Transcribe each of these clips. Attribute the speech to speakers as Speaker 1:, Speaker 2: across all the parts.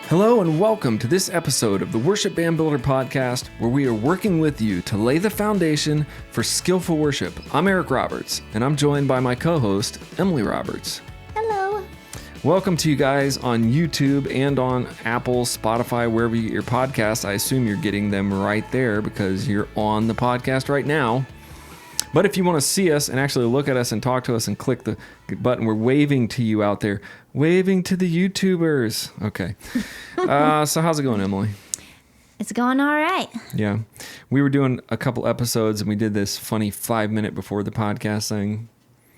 Speaker 1: Hello and welcome to this episode of the Worship Band Builder Podcast, where we are working with you to lay the foundation for skillful worship. I'm Eric Roberts, and I'm joined by my co-host, Emily Roberts.
Speaker 2: Hello.
Speaker 1: Welcome to you guys on YouTube and on Apple, Spotify, wherever you get your podcasts. I assume you're getting them right there because you're on the podcast right now. But if you want to see us and actually look at us and talk to us and click the button, we're waving to you out there. Waving to the YouTubers. Okay. So how's it going, Emily?
Speaker 2: It's going all right.
Speaker 1: Yeah. We were doing a couple episodes and we did this funny 5-minute before the podcast thing.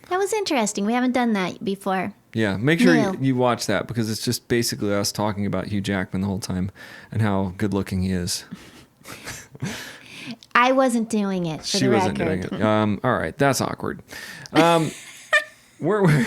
Speaker 2: That was interesting. We haven't done that before.
Speaker 1: Yeah. Make sure you watch that because it's just basically us talking about Hugh Jackman the whole time and how good looking he is.
Speaker 2: I wasn't doing it, for the record.
Speaker 1: She wasn't doing it. All right. That's awkward. We're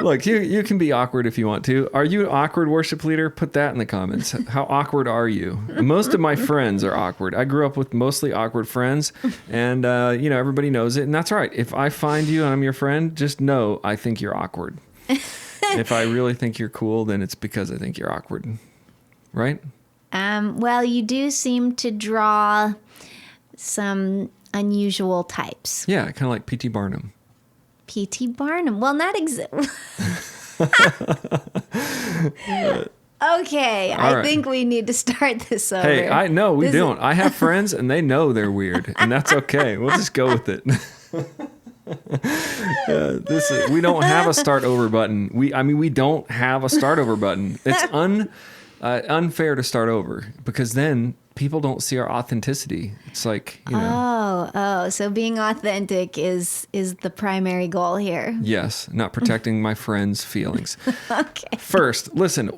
Speaker 1: Look, you can be awkward if you want to. Are you an awkward worship leader? Put that in the comments. How awkward are you? Most of my friends are awkward. I grew up with mostly awkward friends, and everybody knows it, and that's all right. If I find you and I'm your friend, just know I think you're awkward. If I really think you're cool, then it's because I think you're awkward. Right?
Speaker 2: Well, you do seem to draw some unusual types.
Speaker 1: Yeah, kind of like P.T. Barnum.
Speaker 2: P.T. Barnum. Well, not exactly. Okay,
Speaker 1: All
Speaker 2: I
Speaker 1: right.
Speaker 2: think we need to start this over.
Speaker 1: Hey, I know we don't. I have friends, and they know they're weird, and that's okay. We'll just go with it. We don't have a start over button. We don't have a start over button. It's unfair to start over because then people don't see our authenticity. It's like,
Speaker 2: So being authentic is the primary goal here.
Speaker 1: Yes, not protecting my friends' feelings.
Speaker 2: Okay.
Speaker 1: First, listen,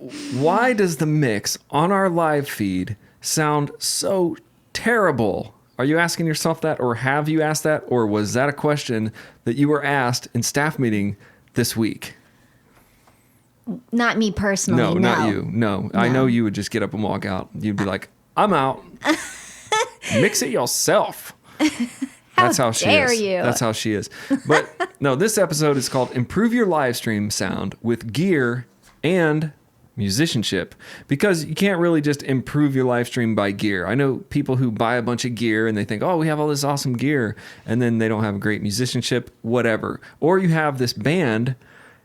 Speaker 1: why does the mix on our live feed sound so terrible? Are you asking yourself that, or have you asked that, or was that a question that you were asked in staff meeting this week?
Speaker 2: Not me personally.
Speaker 1: No, not you. No, I know you would just get up and walk out. You'd be like, I'm out. Mix it yourself. That's how she
Speaker 2: dare
Speaker 1: is.
Speaker 2: you.
Speaker 1: That's how she is. But no, this episode is called Improve Your Live Stream Sound with Gear and Musicianship, because you can't really just improve your live stream by gear. I know people who buy a bunch of gear and they think, oh, we have all this awesome gear, and then they don't have great musicianship, whatever. Or you have this band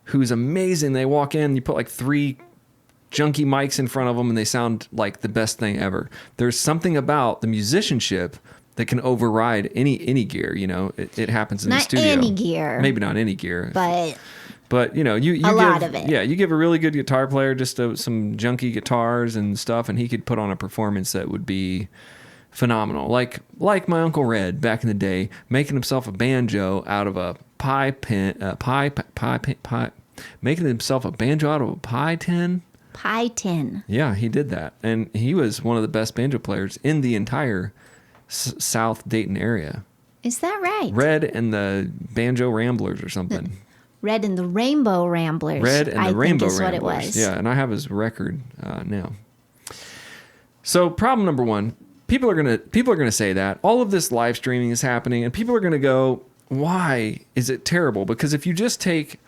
Speaker 1: who's amazing. They walk in, you put like 3 junky mics in front of them and they sound like the best thing ever. There's something about the musicianship that can override any gear. It happens in the studio.
Speaker 2: Not any gear.
Speaker 1: Maybe not any gear.
Speaker 2: But
Speaker 1: you
Speaker 2: a lot of it.
Speaker 1: Yeah, you give a really good guitar player just some junky guitars and stuff, and he could put on a performance that would be phenomenal. Like my Uncle Red back in the day, making himself a banjo out of a making himself a banjo out of a pie tin.
Speaker 2: Pie tin.
Speaker 1: Yeah, he did that. And he was one of the best banjo players in the entire South Dayton area.
Speaker 2: Is that right?
Speaker 1: Red and the Banjo Ramblers or something.
Speaker 2: Red and the Rainbow Ramblers.
Speaker 1: Red and the Rainbow
Speaker 2: is
Speaker 1: Ramblers.
Speaker 2: What it was.
Speaker 1: Yeah, and I have his record now. So problem number 1, people are gonna say that all of this live streaming is happening, and people are gonna go, why is it terrible? Because if you just take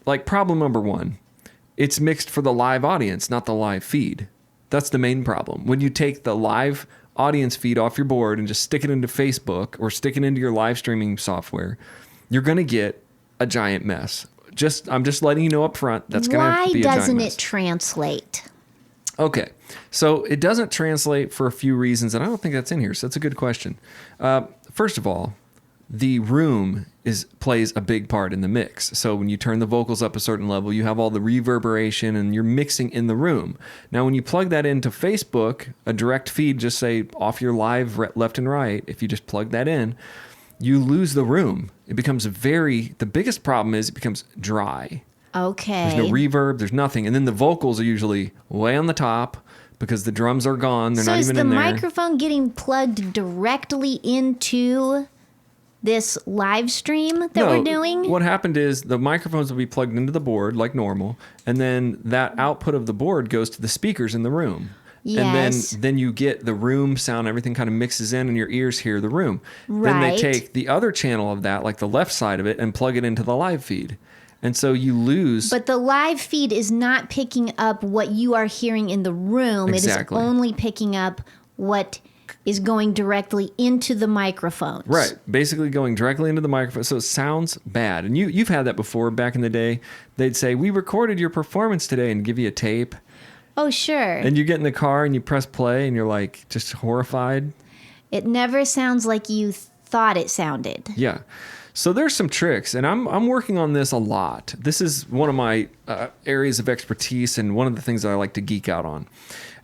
Speaker 1: like problem number 1, it's mixed for the live audience, not the live feed. That's the main problem. When you take the live audience feed off your board and just stick it into Facebook or stick it into your live streaming software, you're going to get a giant mess. I'm just letting you know up front, that's going to be a giant mess. Why
Speaker 2: doesn't it translate?
Speaker 1: Okay, so it doesn't translate for a few reasons, and I don't think that's in here, so that's a good question. First of all, the room plays a big part in the mix. So when you turn the vocals up a certain level, you have all the reverberation and you're mixing in the room. Now, when you plug that into Facebook, a direct feed, just say off your live left and right, if you just plug that in, you lose the room. It becomes the biggest problem is it becomes dry.
Speaker 2: Okay.
Speaker 1: There's no reverb, there's nothing. And then the vocals are usually way on the top because the drums are gone. They're not even in there.
Speaker 2: So is the microphone getting plugged directly into this live stream that we're doing?
Speaker 1: What happened is the microphones will be plugged into the board like normal, and then that output of the board goes to the speakers in the room.
Speaker 2: Yes.
Speaker 1: And then you get the room sound, everything kind of mixes in and your ears hear the room.
Speaker 2: Right.
Speaker 1: Then they take the other channel of that, like the left side of it, and plug it into the live feed. And so you lose.
Speaker 2: But the live feed is not picking up what you are hearing in the room.
Speaker 1: Exactly.
Speaker 2: It is only picking up what is going directly into the microphones.
Speaker 1: Right. Basically going directly into the microphone. So it sounds bad. And you've had that before back in the day. They'd say, we recorded your performance today, and give you a tape.
Speaker 2: Oh, sure.
Speaker 1: And you get in the car and you press play and you're like just horrified.
Speaker 2: It never sounds like you thought it sounded.
Speaker 1: Yeah. So there's some tricks, and I'm working on this a lot. This is one of my areas of expertise and one of the things that I like to geek out on.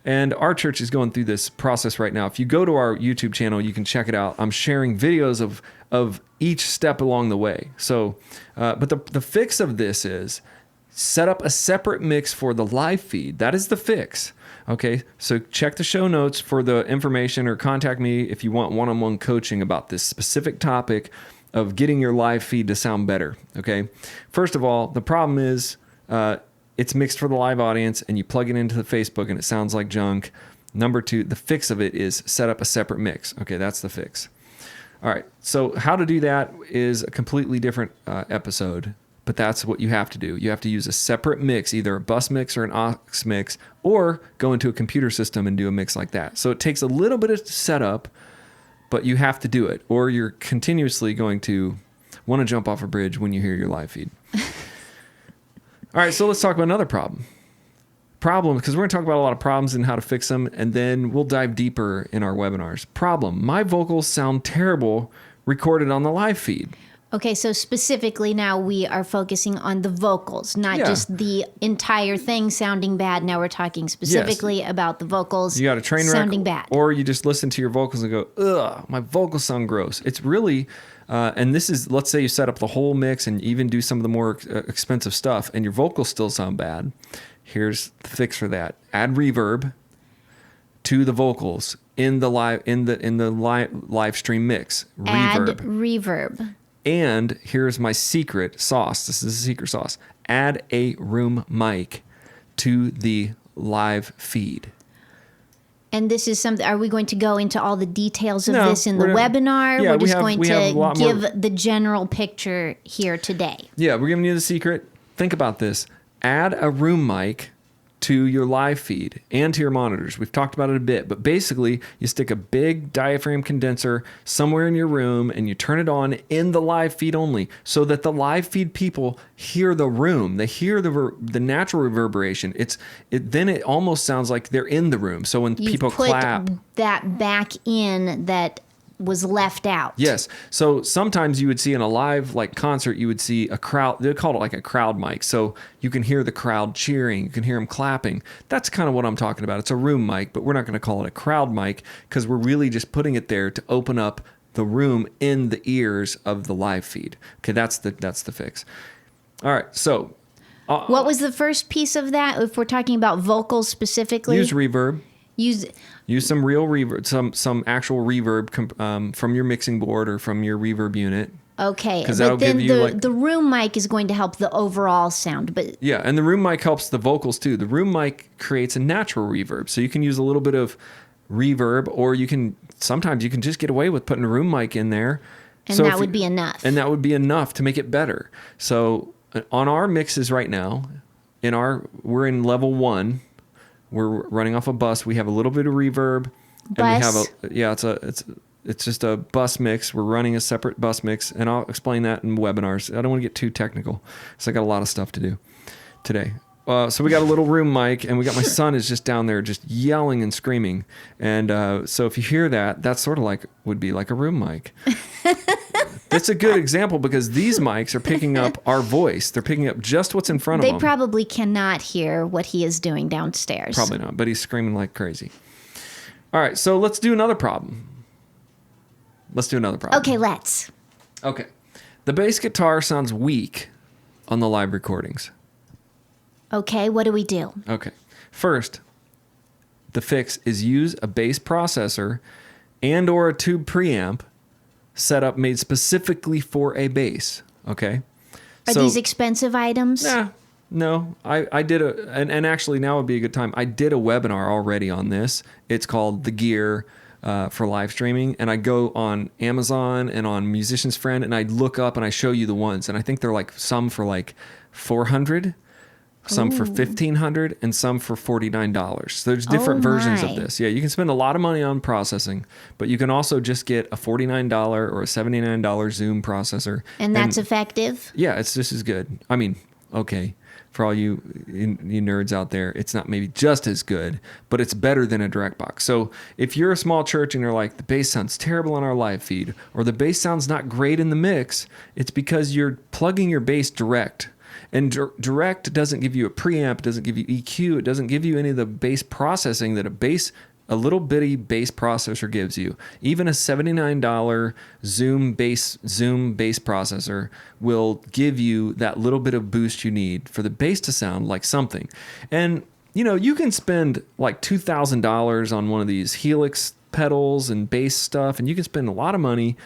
Speaker 1: And our church is going through this process right now. If you go to our YouTube channel, you can check it out. I'm sharing videos of each step along the way. So, but the fix of this is set up a separate mix for the live feed. That is the fix. Okay, so check the show notes for the information, or contact me if you want one-on-one coaching about this specific topic of getting your live feed to sound better. Okay, first of all, the problem is it's mixed for the live audience, and you plug it into the Facebook and it sounds like junk. Number two, the fix of it is set up a separate mix. Okay, that's the fix. All right, so how to do that is a completely different episode, but that's what you have to do. You have to use a separate mix, either a bus mix or an aux mix, or go into a computer system and do a mix like that. So it takes a little bit of setup, but you have to do it, or you're continuously going to want to jump off a bridge when you hear your live feed. All right, so let's talk about another problem. Because we're going to talk about a lot of problems and how to fix them, and then we'll dive deeper in our webinars. Problem: my vocals sound terrible recorded on the live feed.
Speaker 2: Okay, so specifically now we are focusing on the vocals, not just the entire thing sounding bad. Now we're talking specifically about the vocals.
Speaker 1: You got a train wreck,
Speaker 2: sounding bad.
Speaker 1: Or you just listen to your vocals and go, ugh, my vocals sound gross. It's really, and this is, let's say you set up the whole mix and even do some of the more expensive stuff, and your vocals still sound bad. Here's the fix for that: add reverb to the vocals in the live stream mix. Reverb.
Speaker 2: Add reverb.
Speaker 1: And here's my secret sauce. This is a secret sauce. Add a room mic to the live feed.
Speaker 2: And this is something, are we going to go into all the details of this in the webinar?
Speaker 1: Yeah,
Speaker 2: we're just
Speaker 1: we
Speaker 2: going
Speaker 1: have
Speaker 2: to give the general picture here today.
Speaker 1: Yeah, we're giving you the secret. Think about this. Add a room mic to your live feed and to your monitors. We've talked about it a bit, but basically you stick a big diaphragm condenser somewhere in your room and you turn it on in the live feed only, so that the live feed people hear the room. They hear the natural reverberation. Then it almost sounds like they're in the room. So when people clap,
Speaker 2: that back in that was left out.
Speaker 1: Yes. So sometimes you would see in a live concert, you would see a crowd. They call it like a crowd mic. So you can hear the crowd cheering. You can hear them clapping. That's kind of what I'm talking about. It's a room mic, but we're not going to call it a crowd mic because we're really just putting it there to open up the room in the ears of the live feed. Okay, that's the fix. All right. So
Speaker 2: what was the first piece of that? If we're talking about vocals specifically,
Speaker 1: use reverb.
Speaker 2: Use
Speaker 1: some real reverb, some actual reverb from your mixing board or from your reverb unit.
Speaker 2: Okay,
Speaker 1: but
Speaker 2: then the room mic is going to help the overall sound. But
Speaker 1: yeah, and the room mic helps the vocals too. The room mic creates a natural reverb, so you can use a little bit of reverb, or sometimes you can just get away with putting a room mic in there.
Speaker 2: And that would be enough.
Speaker 1: And that would be enough to make it better. So on our mixes right now, we're in level 1. We're running off a bus. We have a little bit of reverb, and we have it's just a bus mix. We're running a separate bus mix, and I'll explain that in webinars. I don't want to get too technical, so I got a lot of stuff to do today. So we got a little room mic, and we got my son is just down there just yelling and screaming, and so if you hear that, that's sort of would be like a room mic. That's a good example because these mics are picking up our voice. They're picking up just what's in front of them.
Speaker 2: They probably cannot hear what he is doing downstairs.
Speaker 1: Probably not, but he's screaming like crazy. All right, so let's do another problem.
Speaker 2: Okay, let's.
Speaker 1: Okay. The bass guitar sounds weak on the live recordings.
Speaker 2: Okay, what do we do?
Speaker 1: Okay. First, the fix is use a bass processor and or a tube preamp setup made specifically for a bass. Okay.
Speaker 2: Are these expensive items?
Speaker 1: No. I did and actually now would be a good time. I did a webinar already on this. It's called The Gear, for live streaming, and I go on Amazon and on Musician's Friend, and I look up and I show you the ones, and I think they're like some for like $400, some for $1,500, and some for $49. So there's different versions of this. Yeah, you can spend a lot of money on processing, but you can also just get a $49 or a $79 Zoom processor.
Speaker 2: And that's effective?
Speaker 1: Yeah, it's just as good. I mean, okay, for all you nerds out there, it's not maybe just as good, but it's better than a direct box. So if you're a small church and you're like, the bass sounds terrible on our live feed, or the bass sounds not great in the mix, it's because you're plugging your bass direct. And direct doesn't give you a preamp, doesn't give you EQ, it doesn't give you any of the bass processing that a little bitty bass processor gives you. Even a $79 Zoom bass processor will give you that little bit of boost you need for the bass to sound like something. And you can spend like $2,000 on one of these Helix pedals and bass stuff, and you can spend a lot of money.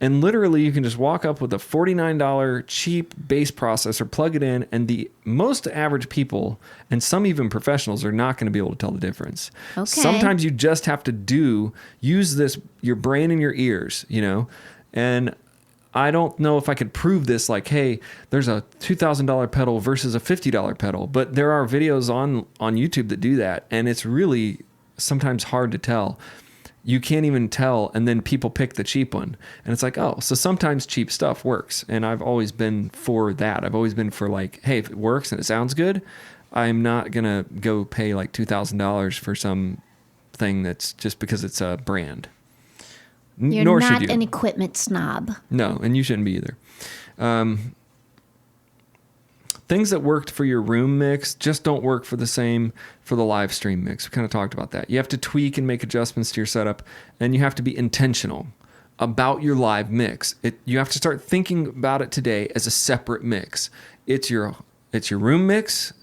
Speaker 1: And literally, you can just walk up with a $49 cheap bass processor, plug it in, and the most average people, and some even professionals, are not going to be able to tell the difference.
Speaker 2: Okay.
Speaker 1: Sometimes you just have to use your brain and your ears, And I don't know if I could prove this, like, hey, there's a $2,000 pedal versus a $50 pedal, but there are videos on YouTube that do that, and it's really sometimes hard to tell. You can't even tell, and then people pick the cheap one. And it's like, oh, so sometimes cheap stuff works. And I've always been for that. I've always been for like, hey, if it works and it sounds good, I'm not going to go pay like $2,000 for some thing that's just because it's a brand.
Speaker 2: You're
Speaker 1: Nor
Speaker 2: not
Speaker 1: should you.
Speaker 2: an equipment snob.
Speaker 1: No, and you shouldn't be either. Things that worked for your room mix just don't work for the live stream mix. We kind of talked about that. You have to tweak and make adjustments to your setup, and you have to be intentional about your live mix. You have to start thinking about it today as a separate mix. It's your room mix.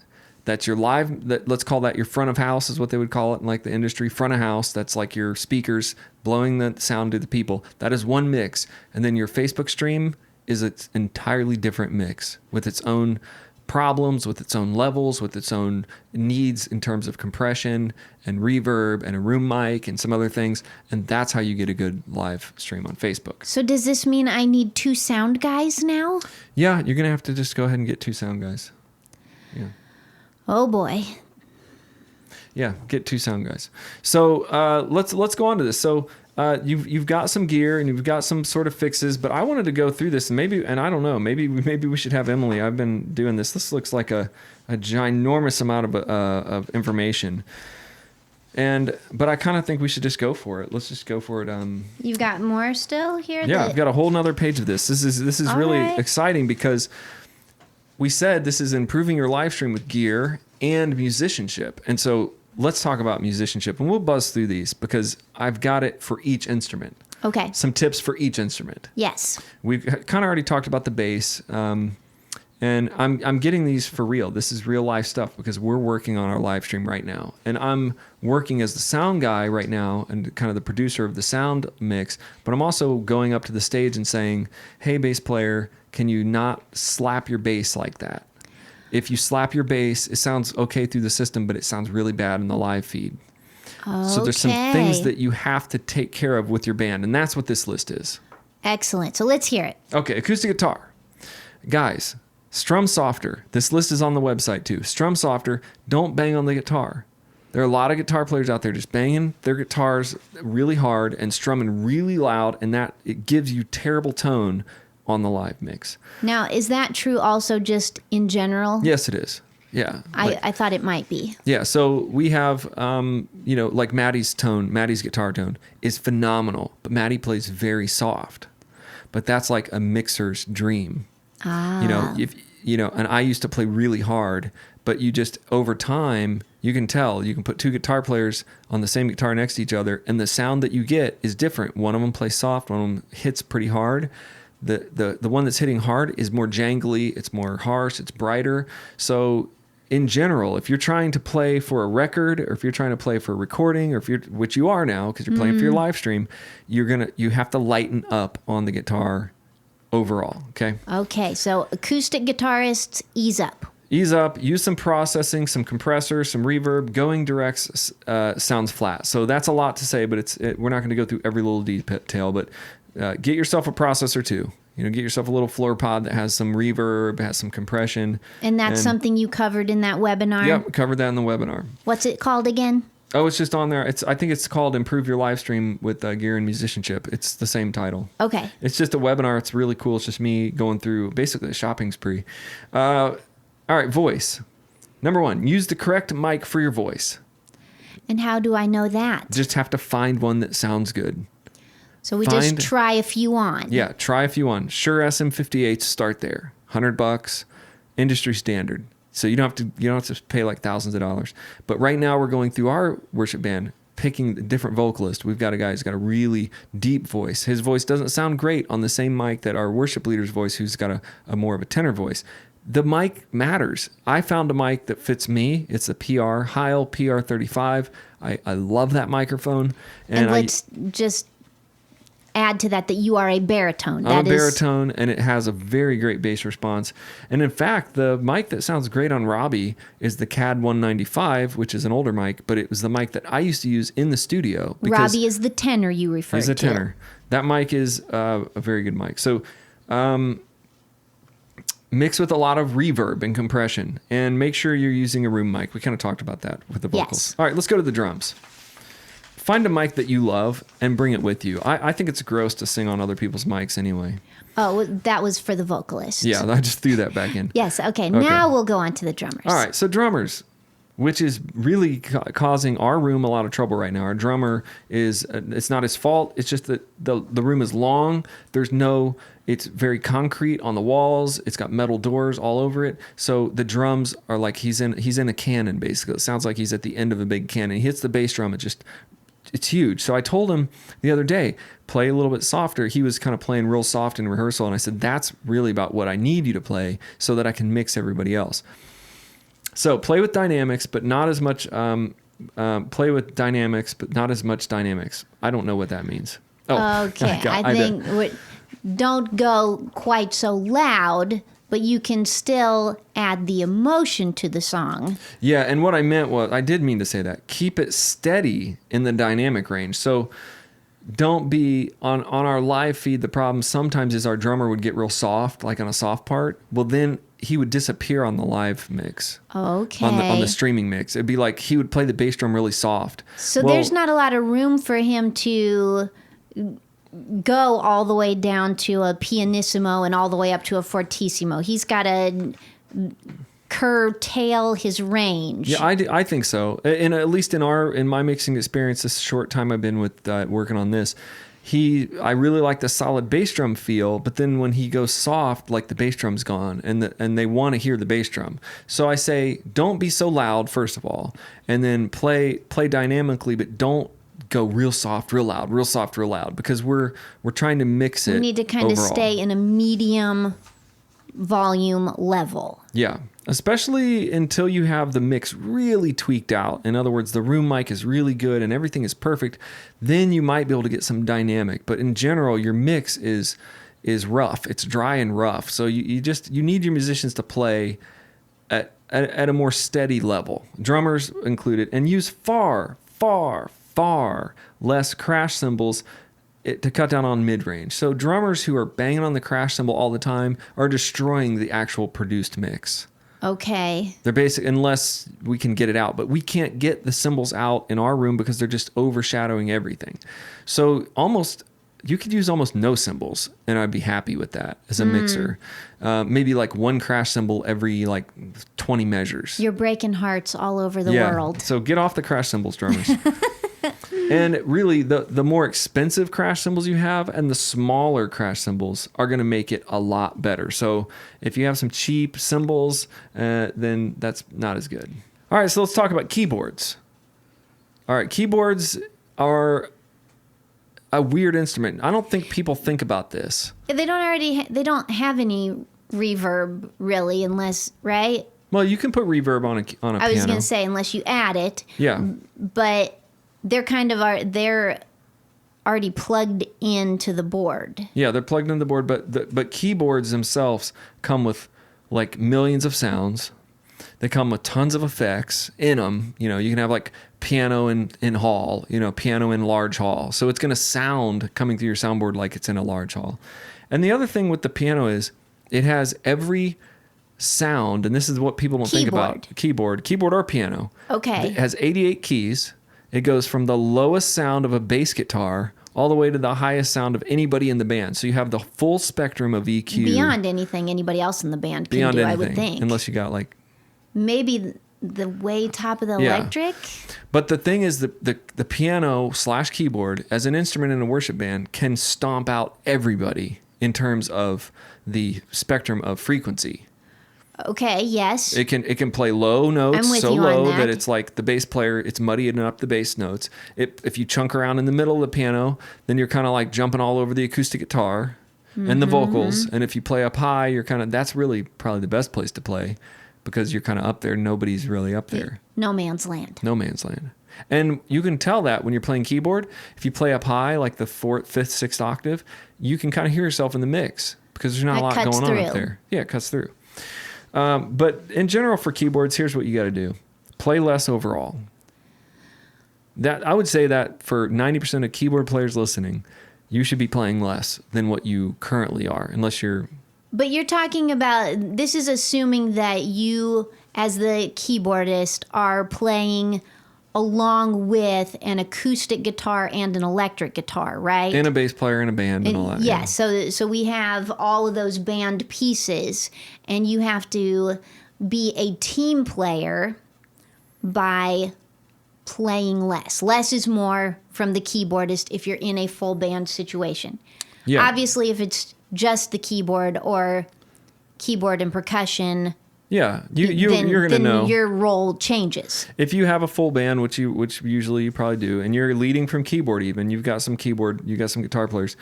Speaker 1: That's your live. Let's call that your front of house is what they would call it in like the industry. Front of house. That's like your speakers blowing the sound to the people. That is one mix, and then your Facebook stream is its entirely different mix with its own problems, with its own levels, with its own needs in terms of compression and reverb and a room mic and some other things. And that's how you get a good live stream on Facebook.
Speaker 2: So does this mean I need 2 sound guys now?
Speaker 1: Yeah, you're going to have to just go ahead and get 2 sound guys. Yeah.
Speaker 2: Oh boy.
Speaker 1: Yeah, get 2 sound guys. So let's go on to this. So you've got some gear and you've got some sort of fixes, but I wanted to go through this and I don't know, maybe we should have Emily. I've been doing this. This looks like a ginormous amount of information, but I kind of think we should just go for it. Let's just go for it.
Speaker 2: You've got more still here?
Speaker 1: Yeah, I've got a whole nother page of this. This is really exciting because we said this is improving your live stream with gear and musicianship, and so. Let's talk about musicianship, and we'll buzz through these because I've got it for each instrument.
Speaker 2: Okay.
Speaker 1: Some tips for each instrument.
Speaker 2: Yes.
Speaker 1: We've kind of already talked about the bass, and I'm getting these for real. This is real life stuff because we're working on our live stream right now, and I'm working as the sound guy right now and kind of the producer of the sound mix, but I'm also going up to the stage and saying, hey, bass player, can you not slap your bass like that? If you slap your bass, it sounds okay through the system, but it sounds really bad in the live feed.
Speaker 2: Okay.
Speaker 1: So there's some things that you have to take care of with your band, and that's what this list is.
Speaker 2: Excellent. So let's hear it.
Speaker 1: Okay, acoustic guitar. Guys, strum softer. This list is on the website too. Strum softer, don't bang on the guitar. There are a lot of guitar players out there just banging their guitars really hard and strumming really loud, and it gives you terrible tone on the live mix.
Speaker 2: Now, is that true also just in general?
Speaker 1: Yes, it is. Yeah.
Speaker 2: I thought it might be.
Speaker 1: Yeah. So we have, like Maddie's guitar tone is phenomenal, but Maddie plays very soft. But that's like a mixer's dream.
Speaker 2: Ah.
Speaker 1: And I used to play really hard, but you just, over time, you can tell. You can put 2 guitar players on the same guitar next to each other, and the sound that you get is different. One of them plays soft, one of them hits pretty hard. The one that's hitting hard is more jangly, it's more harsh, it's brighter. So in general, if you're trying to play for a record, or if you're trying to play for a recording, or which you are now because you're playing for your live stream, you have to lighten up on the guitar overall. Okay.
Speaker 2: Okay. So acoustic guitarists, ease up.
Speaker 1: Ease up, use some processing, some compressor, some reverb. Going directs sounds flat. So that's a lot to say, but we're not going to go through every little detail, but get yourself a processor too. Get yourself a little floor pod that has some reverb, has some compression.
Speaker 2: And that's something you covered in that webinar?
Speaker 1: Yep, covered that in the webinar.
Speaker 2: What's it called again?
Speaker 1: Oh, it's just on there. I think it's called Improve Your Live Stream with Gear and Musicianship. It's the same title.
Speaker 2: Okay.
Speaker 1: It's just a webinar. It's really cool. It's just me going through basically a shopping spree. All right, voice. Number 1, use the correct mic for your voice.
Speaker 2: And how do I know that?
Speaker 1: Just have to find one that sounds good.
Speaker 2: So we just try a few on.
Speaker 1: Yeah, try a few on. Shure SM58s, start there. $100, industry standard. So you don't have to pay like thousands of dollars. But right now we're going through our worship band, picking the different vocalists. We've got a guy who's got a really deep voice. His voice doesn't sound great on the same mic that our worship leader's voice, who's got a more of a tenor voice. The mic matters. I found a mic that fits me. It's a PR, Heil PR35. I love that microphone.
Speaker 2: And let's just add to that you are a baritone.
Speaker 1: I'm a baritone, and it has a very great bass response. And in fact, the mic that sounds great on Robbie is the CAD 195, which is an older mic, but it was the mic that I used to use in the studio.
Speaker 2: Robbie is the tenor you referred to.
Speaker 1: He's a tenor. That mic is a very good mic. So mix with a lot of reverb and compression, and make sure you're using a room mic. We kind of talked about that with the vocals.
Speaker 2: Yes.
Speaker 1: All right, let's go to the drums. Find a mic that you love and bring it with you. I think it's gross to sing on other people's mics anyway.
Speaker 2: Oh, that was for the vocalist.
Speaker 1: Yeah, I just threw that back in.
Speaker 2: Yes, okay. Now we'll go on to the drummers.
Speaker 1: All right, so drummers, which is really causing our room a lot of trouble right now. Our drummer it's not his fault. It's just that the room is long. It's very concrete on the walls. It's got metal doors all over it. So the drums are like he's in a cannon, basically. It sounds like he's at the end of a big cannon. He hits the bass drum. It's huge. So I told him the other day, play a little bit softer. He was kind of playing real soft in rehearsal. And I said, that's really about what I need you to play so that I can mix everybody else. So play with dynamics, but not as much. Play with dynamics, but not as much dynamics. I don't know what that means. Oh,
Speaker 2: okay. I think don't go quite so loud, but you can still add the emotion to the song.
Speaker 1: Yeah, and what I meant was, I did mean to say that. Keep it steady in the dynamic range. So don't be, on our live feed, the problem sometimes is our drummer would get real soft, like on a soft part. Well, then he would disappear on the live mix.
Speaker 2: Okay.
Speaker 1: On the streaming mix. It'd be like he would play the bass drum really soft.
Speaker 2: So there's not a lot of room for him to go all the way down to a pianissimo and all the way up to a fortissimo. He's got to curtail his range.
Speaker 1: Yeah, I think so. And at least in my mixing experience, this short time I've been with working on this, I really like the solid bass drum feel, but then when he goes soft, like the bass drum's gone, and they want to hear the bass drum. So I say, don't be so loud, first of all, and then play dynamically, but don't go real soft, real loud, real soft, real loud, because we're trying to mix it.
Speaker 2: We need to kind of stay in a medium volume level.
Speaker 1: Yeah, especially until you have the mix really tweaked out. In other words, the room mic is really good and everything is perfect. Then you might be able to get some dynamic. But in general, your mix is rough. It's dry and rough. So you need your musicians to play at a more steady level, drummers included, and use far less crash cymbals to cut down on mid-range. So drummers who are banging on the crash cymbal all the time are destroying the actual produced mix.
Speaker 2: Okay.
Speaker 1: They're basic, unless we can get it out. But we can't get the cymbals out in our room because they're just overshadowing everything. So you could use almost no cymbals, and I'd be happy with that as a mixer. Maybe like one crash cymbal every 20 measures.
Speaker 2: You're breaking hearts all over the world.
Speaker 1: So get off the crash cymbals, drummers. And really, the more expensive crash cymbals you have and the smaller crash cymbals are going to make it a lot better. So if you have some cheap cymbals, then that's not as good. All right, so let's talk about keyboards. All right, keyboards are a weird instrument. I don't think people think about this.
Speaker 2: They don't have any reverb really, unless, right?
Speaker 1: Well, you can put reverb on a piano.
Speaker 2: I was going to say, unless you add it.
Speaker 1: Yeah.
Speaker 2: But they're they're already plugged into the board.
Speaker 1: Yeah, they're plugged into the board, but keyboards themselves come with like millions of sounds. They come with tons of effects in them. You know, you can have like piano in hall, you know, piano in large hall. So it's going to sound coming through your soundboard like it's in a large hall. And the other thing with the piano is it has every sound, and this is what people don't think about. Keyboard or piano.
Speaker 2: Okay.
Speaker 1: It has 88 keys. It goes from the lowest sound of a bass guitar all the way to the highest sound of anybody in the band. So you have the full spectrum of EQ.
Speaker 2: Beyond anything anybody else in the band can do, I would think.
Speaker 1: Unless you got like...
Speaker 2: Maybe the way top of the electric?
Speaker 1: But the thing is, the piano / keyboard, as an instrument in a worship band, can stomp out everybody in terms of the spectrum of frequency.
Speaker 2: Okay, yes.
Speaker 1: It can play low notes,
Speaker 2: I'm with
Speaker 1: so
Speaker 2: you
Speaker 1: low
Speaker 2: on
Speaker 1: that it's like the bass player, it's muddying up the bass notes. If you chunk around in the middle of the piano, then you're kind of like jumping all over the acoustic guitar and the vocals. And if you play up high, you're kind of, that's really probably the best place to play because you're kind of up there. Nobody's really up there.
Speaker 2: No man's land.
Speaker 1: No man's land. And you can tell that when you're playing keyboard. If you play up high, like the 4th, 5th, 6th octave, you can kind of hear yourself in the mix because there's not a lot going on up there. Yeah, it cuts through. But in general for keyboards, here's what you got to do. Play less overall. That I would say that for 90% of keyboard players listening, you should be playing less than what you currently are, unless you're...
Speaker 2: But you're talking about, this is assuming that you, as the keyboardist, are playing along with an acoustic guitar and an electric guitar, right?
Speaker 1: And a bass player in a band and all that.
Speaker 2: Yeah, so we have all of those band pieces, and you have to be a team player by playing less. Less is more from the keyboardist if you're in a full band situation.
Speaker 1: Yeah.
Speaker 2: Obviously, if it's just the keyboard or keyboard and percussion...
Speaker 1: Yeah, you're gonna know.
Speaker 2: Your role changes.
Speaker 1: If you have a full band, which usually you probably do, and you're leading from keyboard, even you've got some guitar players.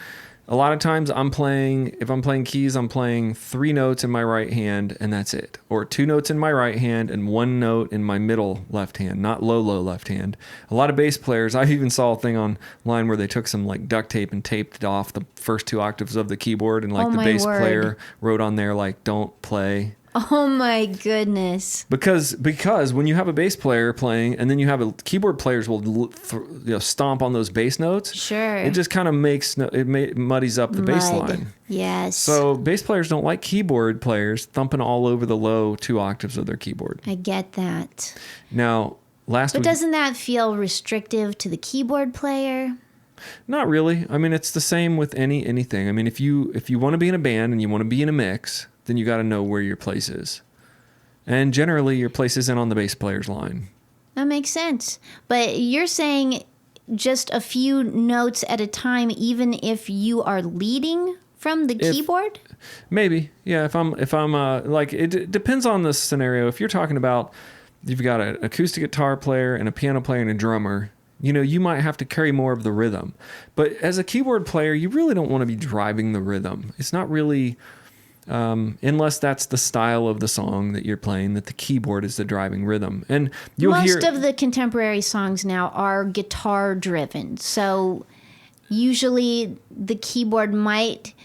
Speaker 1: A lot of times if I'm playing keys, I'm playing 3 notes in my right hand and that's it, or 2 notes in my right hand and 1 note in my middle left hand, not low left hand. A lot of bass players, I even saw a thing online where they took some like duct tape and taped off the first 2 octaves of the keyboard, and like the bass player wrote on there like "don't play."
Speaker 2: Oh my goodness.
Speaker 1: Because when you have a bass player playing and then you have keyboard players will stomp on those bass notes.
Speaker 2: Sure.
Speaker 1: It just kind of muddies up the bass line.
Speaker 2: Yes.
Speaker 1: So bass players don't like keyboard players thumping all over the low 2 octaves of their keyboard.
Speaker 2: I get that.
Speaker 1: Now,
Speaker 2: But doesn't that feel restrictive to the keyboard player?
Speaker 1: Not really. I mean, it's the same with anything. I mean, if you want to be in a band and you want to be in a mix, then you got to know where your place is. And generally, your place isn't on the bass player's line.
Speaker 2: That makes sense. But you're saying just a few notes at a time, even if you are leading from the keyboard?
Speaker 1: Maybe. Yeah, if I'm like, it depends on the scenario. If you're talking about, you've got an acoustic guitar player and a piano player and a drummer, you might have to carry more of the rhythm. But as a keyboard player, you really don't want to be driving the rhythm. It's not really... unless that's the style of the song that you're playing, that the keyboard is the driving rhythm. And
Speaker 2: most of the contemporary songs now are guitar driven. So usually the keyboard might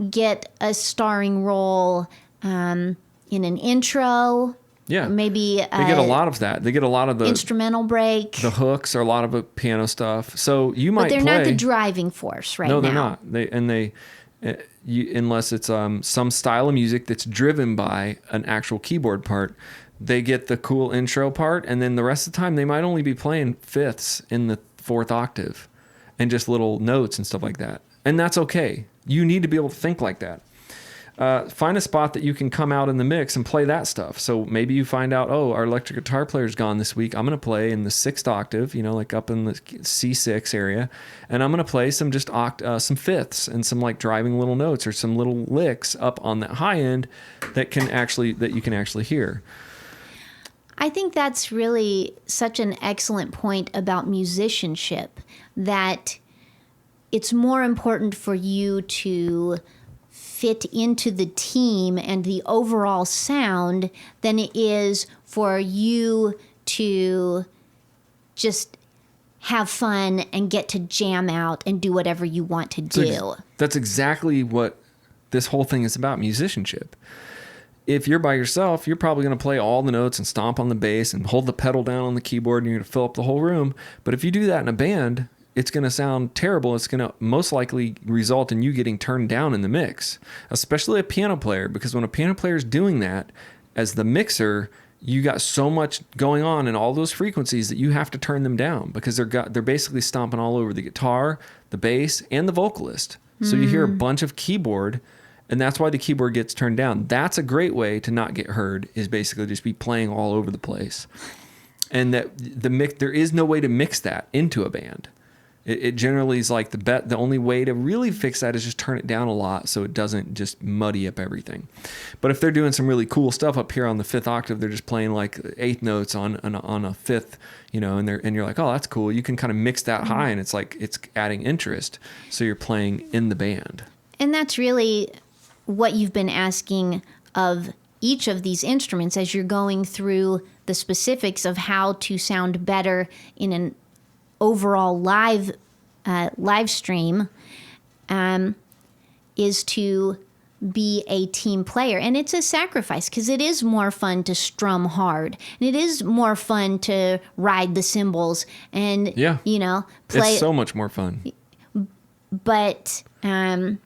Speaker 2: get a starring role in an intro.
Speaker 1: Yeah.
Speaker 2: Maybe
Speaker 1: they get a lot of that. They get a lot of the
Speaker 2: instrumental break.
Speaker 1: The hooks are a lot of the piano stuff. So you might
Speaker 2: But they're not the driving force right now.
Speaker 1: No, they're not. Unless it's some style of music that's driven by an actual keyboard part, they get the cool intro part, and then the rest of the time they might only be playing fifths in the 4th octave and just little notes and stuff like that. And that's okay. You need to be able to think like that. Find a spot that you can come out in the mix and play that stuff. So maybe you find out, our electric guitar player's gone this week. I'm going to play in the 6th octave, like up in the C6 area. And I'm going to play some some fifths and some like driving little notes or some little licks up on that high end that you can actually hear.
Speaker 2: I think that's really such an excellent point about musicianship, that it's more important for you to fit into the team and the overall sound than it is for you to just have fun and get to jam out and do whatever you want to do.
Speaker 1: That's exactly what this whole thing is about, musicianship. if you're by yourself, you're probably going to play all the notes and stomp on the bass and hold the pedal down on the keyboard and you're going to fill up the whole room. But if you do that in a band, it's going to sound terrible. It's going to most likely result in you getting turned down in the mix, especially a piano player, because when a piano player is doing that as the mixer, you got so much going on in all those frequencies that you have to turn them down because they're basically stomping all over the guitar, the bass, and the vocalist. So you hear a bunch of keyboard, and that's why the keyboard gets turned down. That's a great way to not get heard, is basically just be playing all over the place. And that there is no way to mix that into a band. It generally is like the only way to really fix that is just turn it down a lot so it doesn't just muddy up everything. But if they're doing some really cool stuff up here on the fifth octave, they're just playing like eighth notes on a fifth, and you're like, oh, that's cool. You can kind of mix that high, and it's like it's adding interest. So you're playing in the band. And
Speaker 2: that's really what you've been asking of each of these instruments as you're going through the specifics of how to sound better in an overall live stream, is to be a team player. And it's a sacrifice because it is more fun to strum hard. And it is more fun to ride the cymbals and, play.
Speaker 1: It's so much more fun.
Speaker 2: But the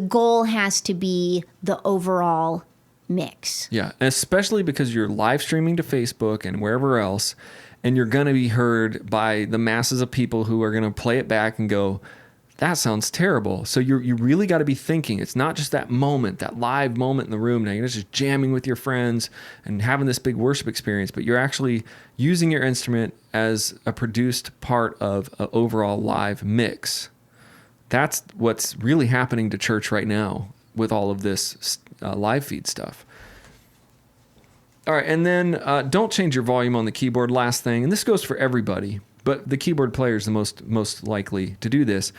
Speaker 2: goal has to be the overall mix.
Speaker 1: Yeah, especially because you're live streaming to Facebook and wherever else, and you're going to be heard by the masses of people who are going to play it back and go, that sounds terrible. So you really got to be thinking. It's not just that moment, that live moment in the room. Now you're just jamming with your friends and having this big worship experience, but you're actually using your instrument as a produced part of an overall live mix. That's what's really happening to church right now with all of this live feed stuff. All right, and then don't change your volume on the keyboard. Last thing, and this goes for everybody, but the keyboard player is the most likely to do this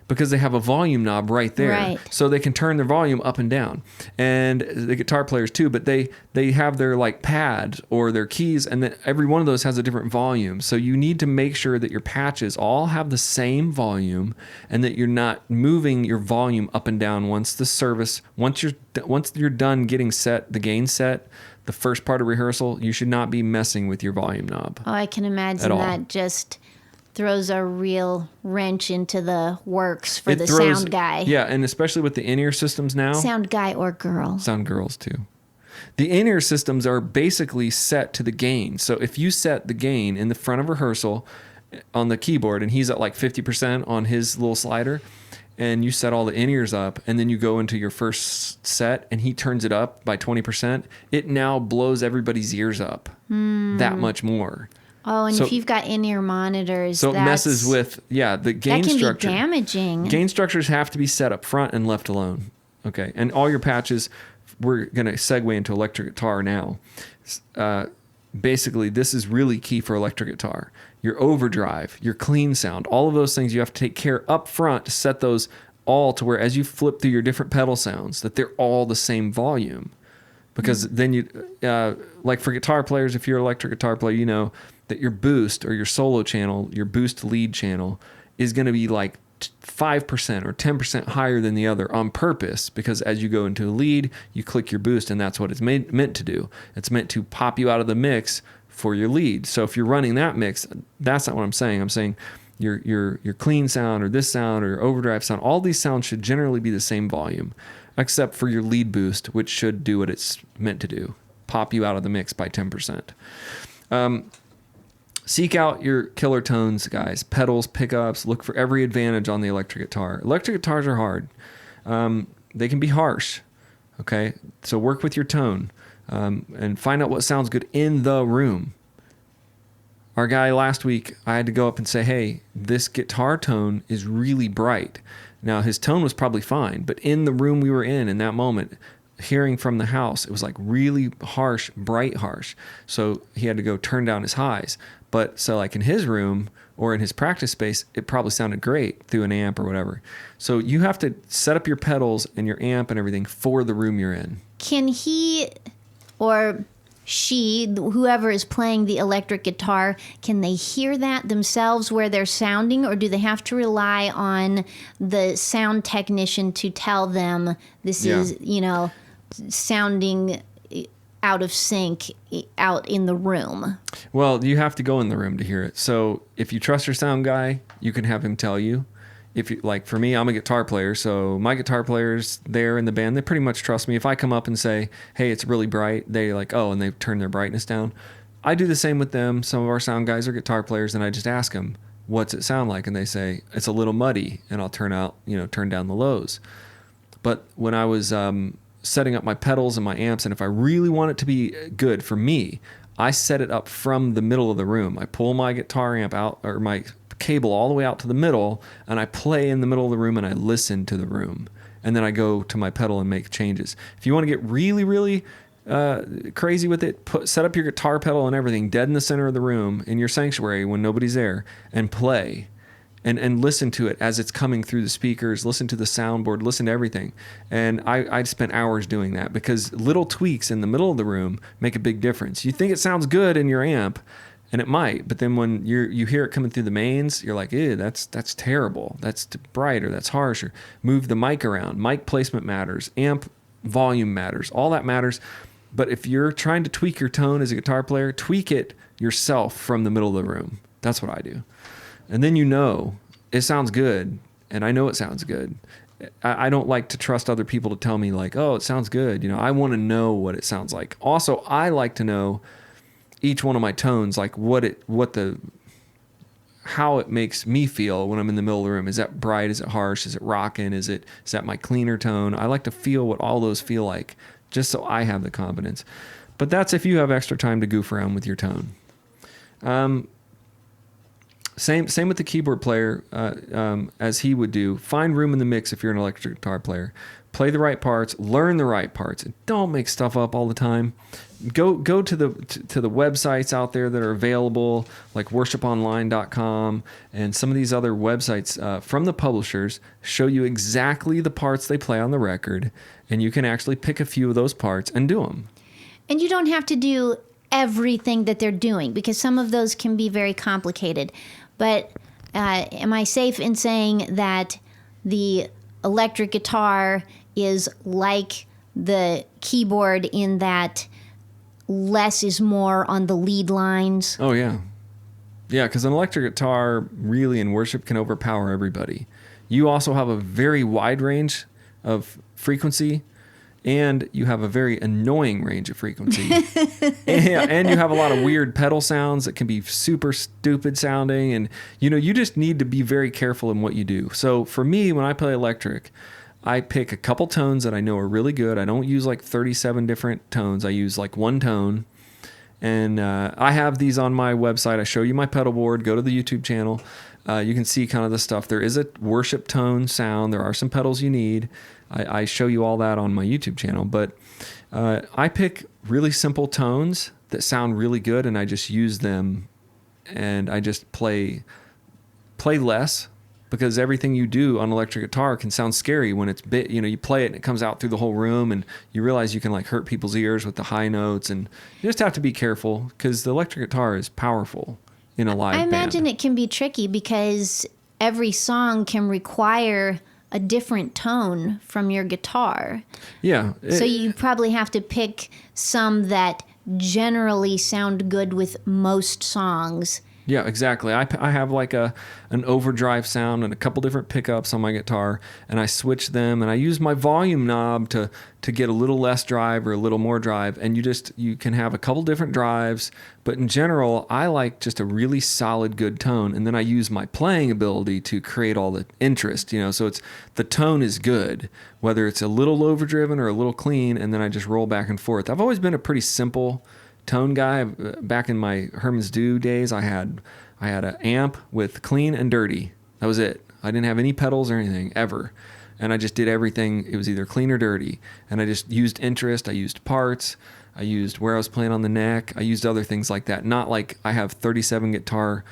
Speaker 1: because they have a volume knob right there.
Speaker 2: Right.
Speaker 1: So they can turn their volume up and down. And the guitar players too, but they have their like pads or their keys, and then every one of those has a different volume. So you need to make sure that your patches all have the same volume and that you're not moving your volume up and down once you're done getting the gain set. The first part of rehearsal, you should not be messing with your volume knob.
Speaker 2: Oh, I can imagine that just throws a real wrench into the works for sound guy.
Speaker 1: Yeah, and especially with the in-ear systems now.
Speaker 2: Sound guy or girl.
Speaker 1: Sound girls too. The in-ear systems are basically set to the gain. So if you set the gain in the front of rehearsal on the keyboard and he's at like 50% on his little slider, and you set all the in-ears up, and then you go into your first set and he turns it up by 20%, it now blows everybody's ears up that much more.
Speaker 2: Oh, and if you've got in-ear monitors,
Speaker 1: so it messes with the gain structure.
Speaker 2: That can be damaging.
Speaker 1: Gain structures have to be set up front and left alone. Okay, and all your patches, we're going to segue into electric guitar now. Basically, this is really key for electric guitar. Your overdrive, your clean sound, all of those things you have to take care up front to set those all to where as you flip through your different pedal sounds, that they're all the same volume. Because then you, like for guitar players, if you're an electric guitar player, you know that your boost or your solo channel, your boost lead channel is going to be like 5% or 10% higher than the other on purpose, because as you go into a lead, you click your boost, and that's what it's meant to do. It's meant to pop you out of the mix for your lead. So if you're running that mix, that's not what I'm saying. I'm saying your clean sound or this sound or your overdrive sound, all these sounds should generally be the same volume, except for your lead boost, which should do what it's meant to do, pop you out of the mix by 10%. Seek out your killer tones, guys. Pedals, pickups, look for every advantage on the electric guitar. Electric guitars are hard. They can be harsh, okay? So work with your tone and find out what sounds good in the room. Our guy last week, I had to go up and say, hey, this guitar tone is really bright. Now, his tone was probably fine, but in the room we were in that moment, hearing from the house, it was like really harsh, bright harsh. So he had to go turn down his highs. But so like in his room or in his practice space, it probably sounded great through an amp or whatever. So you have to set up your pedals and your amp and everything for the room you're in.
Speaker 2: Can he or she, whoever is playing the electric guitar, can they hear that themselves where they're sounding, or do they have to rely on the sound technician to tell them this is, sounding out of sync out in the room?
Speaker 1: Well, you have to go in the room to hear it. So if you trust your sound guy, you can have him tell you. If you, like for me, I'm a guitar player, so my guitar players there in the band, they pretty much trust me. If I come up and say, hey, it's really bright, they like, oh, and they turn their brightness down. I do the same with them. Some of our sound guys are guitar players, and I just ask them, what's it sound like? And they say, it's a little muddy, and I'll turn down the lows. But when I was setting up my pedals and my amps, and if I really want it to be good for me, I set it up from the middle of the room. I pull my guitar amp out, or my cable all the way out to the middle, and I play in the middle of the room and I listen to the room, and then I go to my pedal and make changes. If you want to get really, really crazy with it, set up your guitar pedal and everything dead in the center of the room in your sanctuary when nobody's there, and play and listen to it as it's coming through the speakers, listen to the soundboard, listen to everything. And I spent hours doing that, because little tweaks in the middle of the room make a big difference. You think it sounds good in your amp, and it might, but then when you hear it coming through the mains, you're like, ew, that's terrible. That's bright, or that's harsh, or move the mic around. Mic placement matters. Amp volume matters. All that matters. But if you're trying to tweak your tone as a guitar player, tweak it yourself from the middle of the room. That's what I do. And then it sounds good, and I know it sounds good. I don't like to trust other people to tell me like, oh, it sounds good. I want to know what it sounds like. Also, I like to know each one of my tones, like how it makes me feel when I'm in the middle of the room. Is that bright? Is it harsh? Is it rocking? Is that my cleaner tone? I like to feel what all those feel like, just so I have the confidence. But that's if you have extra time to goof around with your tone. Same with the keyboard player, as he would do. Find room in the mix if you're an electric guitar player. Play the right parts, learn the right parts, and don't make stuff up all the time. Go to the websites out there that are available, like worshiponline.com, and some of these other websites from the publishers show you exactly the parts they play on the record, and you can actually pick a few of those parts and do them.
Speaker 2: And you don't have to do everything that they're doing, because some of those can be very complicated. But am I safe in saying that the electric guitar is like the keyboard in that less is more on the lead lines?
Speaker 1: Oh, yeah. Yeah, because an electric guitar really in worship can overpower everybody. You also have a very wide range of frequency, and you have a very annoying range of frequency. and you have a lot of weird pedal sounds that can be super stupid sounding. And, you just need to be very careful in what you do. So for me, when I play electric, I pick a couple tones that I know are really good. I don't use like 37 different tones. I use like one tone. And I have these on my website. I show you my pedal board. Go to the YouTube channel. You can see kind of the stuff. There is a worship tone sound. There are some pedals you need. I show you all that on my YouTube channel. But I pick really simple tones that sound really good, and I just use them, and I just play less, because everything you do on electric guitar can sound scary when it's you play it and it comes out through the whole room, and you realize you can like hurt people's ears with the high notes, and you just have to be careful, because the electric guitar is powerful in a live band.
Speaker 2: I imagine it can be tricky, because every song can require a different tone from your guitar.
Speaker 1: Yeah.
Speaker 2: So you probably have to pick some that generally sound good with most songs.
Speaker 1: Yeah, exactly. I have like an overdrive sound and a couple different pickups on my guitar, and I switch them, and I use my volume knob to get a little less drive or a little more drive, and you can have a couple different drives, but in general, I like just a really solid, good tone, and then I use my playing ability to create all the interest, so the tone is good, whether it's a little overdriven or a little clean, and then I just roll back and forth. I've always been a pretty simple tone guy. Back in my Herman's Dew days, I had an amp with clean and dirty. That was it. I didn't have any pedals or anything ever, and I just did everything. It was either clean or dirty, and I just used interest. I used parts. I used where I was playing on the neck. I used other things like that. Not like I have 37 guitar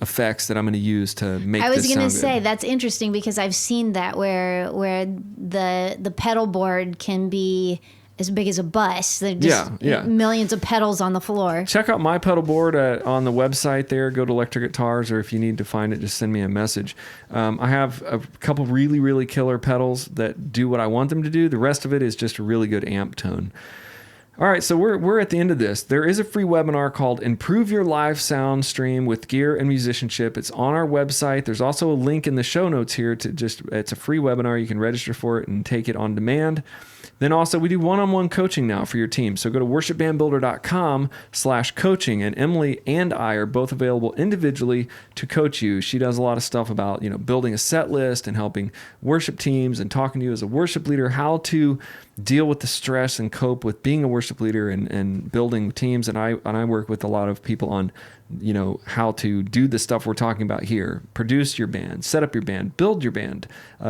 Speaker 1: effects that I'm going to use to make this sound good.
Speaker 2: I was going to say, that's interesting, because I've seen that where the pedal board can be as big as a bus. They're just millions of pedals on the floor.
Speaker 1: Check out my pedal board on the website there. Go to Electric Guitars, or if you need to find it, just send me a message. I have a couple really, really killer pedals that do what I want them to do. The rest of it is just a really good amp tone. All right, so we're at the end of this. There is a free webinar called Improve Your Live Sound Stream with Gear and Musicianship. It's on our website. There's also a link in the show notes here it's a free webinar. You can register for it and take it on demand. Then also we do one-on-one coaching now for your team. So go to worshipbandbuilder.com/coaching, and Emily and I are both available individually to coach you. She does a lot of stuff about, building a set list and helping worship teams and talking to you as a worship leader, how to deal with the stress and cope with being a worship leader and building teams. And I work with a lot of people on, how to do the stuff we're talking about here. Produce your band, set up your band, build your band,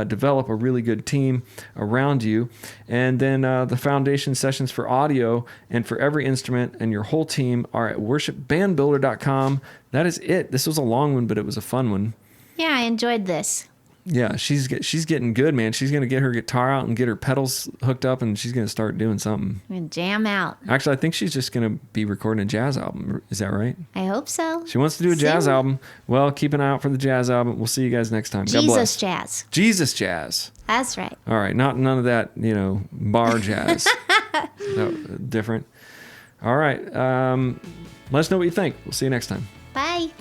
Speaker 1: develop a really good team around you. And then the foundation sessions for audio and for every instrument and your whole team are at worshipbandbuilder.com. That is it. This was a long one, but it was a fun one.
Speaker 2: Yeah, I enjoyed this.
Speaker 1: Yeah, she's getting good, man. She's going to get her guitar out and get her pedals hooked up, and she's going to start doing something.
Speaker 2: I'm going to jam out.
Speaker 1: Actually, I think she's just going to be recording a jazz album. Is that right?
Speaker 2: I hope so.
Speaker 1: She wants to do a jazz album. Well, keep an eye out for the jazz album. We'll see you guys next time. God bless.
Speaker 2: Jazz.
Speaker 1: Jesus jazz.
Speaker 2: That's right.
Speaker 1: All right, none of that, bar jazz. No, different. All right. Let us know what you think. We'll see you next time.
Speaker 2: Bye.